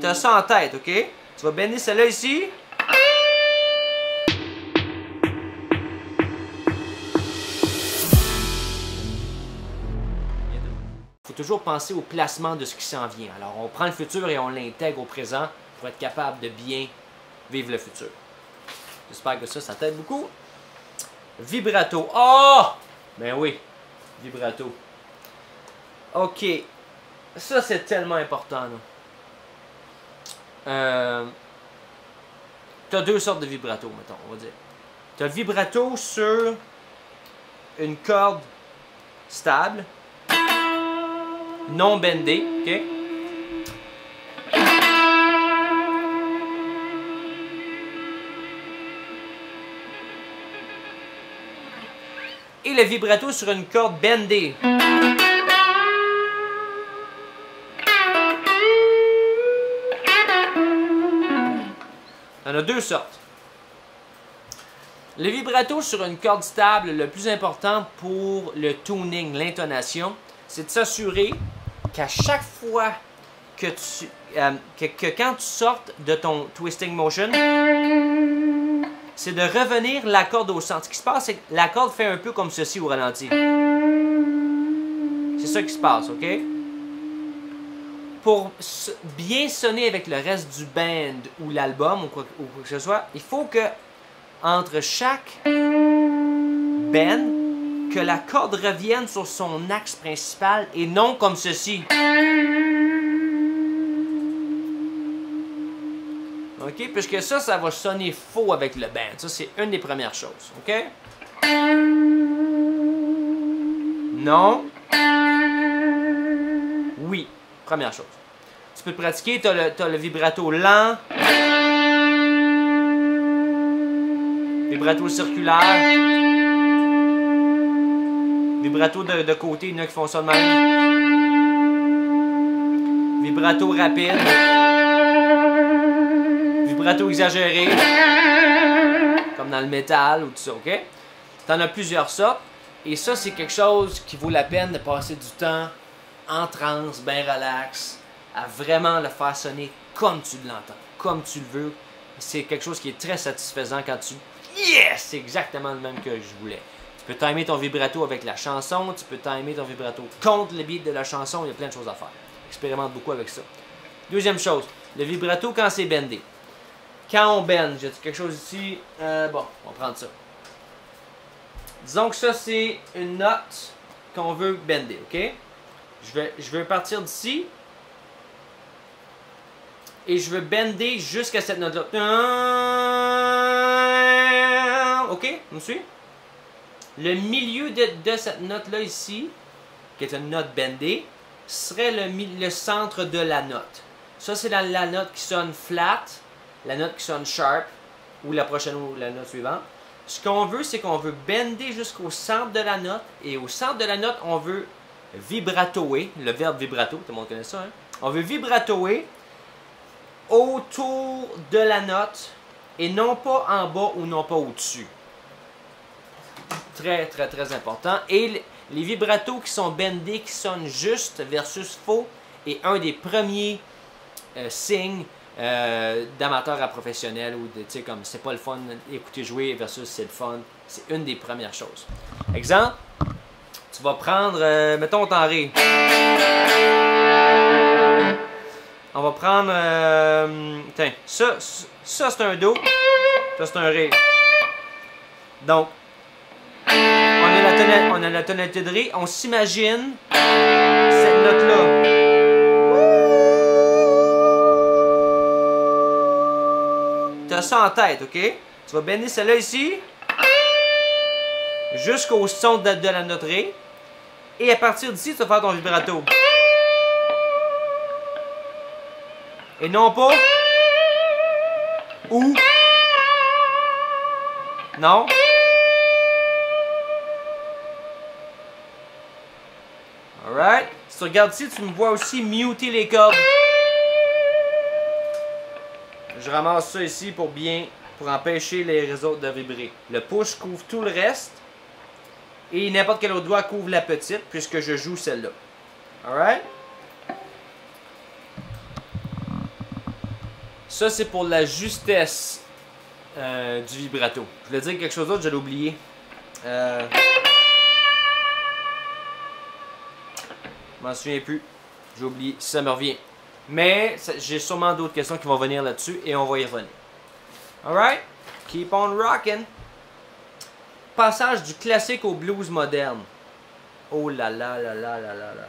t'as ça en tête, ok? Tu vas bender celle-là ici. Il faut toujours penser au placement de ce qui s'en vient. Alors, on prend le futur et on l'intègre au présent pour être capable de bien vivre le futur. J'espère que ça t'aide beaucoup. Vibrato. Oh! Ben oui, vibrato. Ok. Ça, c'est tellement important, là. Tu as deux sortes de vibrato, mettons, on va dire. Tu as le vibrato sur une corde stable, non bendée, ok? Et le vibrato sur une corde bendée. Il y en a deux sortes. Le vibrato sur une corde stable, le plus important pour le tuning, l'intonation, c'est de s'assurer qu'à chaque fois que quand tu sortes de ton twisting motion, c'est de revenir la corde au centre. Ce qui se passe, c'est que la corde fait un peu comme ceci au ralenti. C'est ça qui se passe, ok? Pour bien sonner avec le reste du band ou l'album ou quoi que ce soit, il faut que entre chaque bend, que la corde revienne sur son axe principal et non comme ceci. Ok? Puisque ça va sonner faux avec le band. Ça, c'est une des premières choses. Ok? Non. Oui. Première chose. Tu peux te pratiquer, tu as le vibrato lent, vibrato circulaire, vibrato de côté, il y en a qui font ça de même, vibrato rapide, vibrato exagéré, comme dans le métal ou tout ça, ok? Tu en as plusieurs sortes, et ça, c'est quelque chose qui vaut la peine de passer du temps en transe, bien relax, à vraiment le faire sonner comme tu l'entends, comme tu le veux. C'est quelque chose qui est très satisfaisant quand tu... Yes! C'est exactement le même que je voulais. Tu peux timer ton vibrato avec la chanson, tu peux timer ton vibrato contre le beat de la chanson, il y a plein de choses à faire. Expérimente beaucoup avec ça. Deuxième chose, le vibrato quand c'est bendé. Quand on bend, j'ai quelque chose ici, bon, on va prendre ça. Disons que ça c'est une note qu'on veut bender, ok? Je vais partir d'ici et je veux bender jusqu'à cette note-là. Ok? On me suit? Le milieu de cette note-là ici, qui est une note bendée, serait le centre de la note. Ça, c'est la note qui sonne flat, la note qui sonne sharp, ou la prochaine ou la note suivante. Ce qu'on veut, c'est qu'on veut bender jusqu'au centre de la note, et au centre de la note, on veut vibratoer, le verbe vibrato, tout le monde connaît ça, hein? On veut vibratoer autour de la note et non pas en bas ou non pas au-dessus. Très, très, très important. Et les vibratos qui sont bendés, qui sonnent juste versus faux, est un des premiers signes d'amateurs à professionnels ou de, tu sais, comme c'est pas le fun écouter jouer versus c'est le fun. C'est une des premières choses. Exemple, tu vas prendre, mettons ton ré. On va prendre, tiens, ça c'est un do, ça c'est un ré. Donc, on a la tonalité de ré, on s'imagine cette note-là. Tu as ça en tête, ok? Tu vas bender celle-là ici, jusqu'au son de la note ré, et à partir d'ici, tu vas faire ton vibrato. Et non pas ou non. Alright. Si tu regardes ici, tu me vois aussi muter les cordes. Je ramasse ça ici pour empêcher les autres de vibrer. Le push couvre tout le reste. Et n'importe quel autre doigt couvre la petite puisque je joue celle-là. Alright. Ça, c'est pour la justesse du vibrato. Je voulais dire quelque chose d'autre, je l'ai oublié. Je m'en souviens plus. J'ai oublié, si ça me revient. Mais j'ai sûrement d'autres questions qui vont venir là-dessus et on va y revenir. Alright? Keep on rocking. Passage du classique au blues moderne. Oh là là là là là là là là.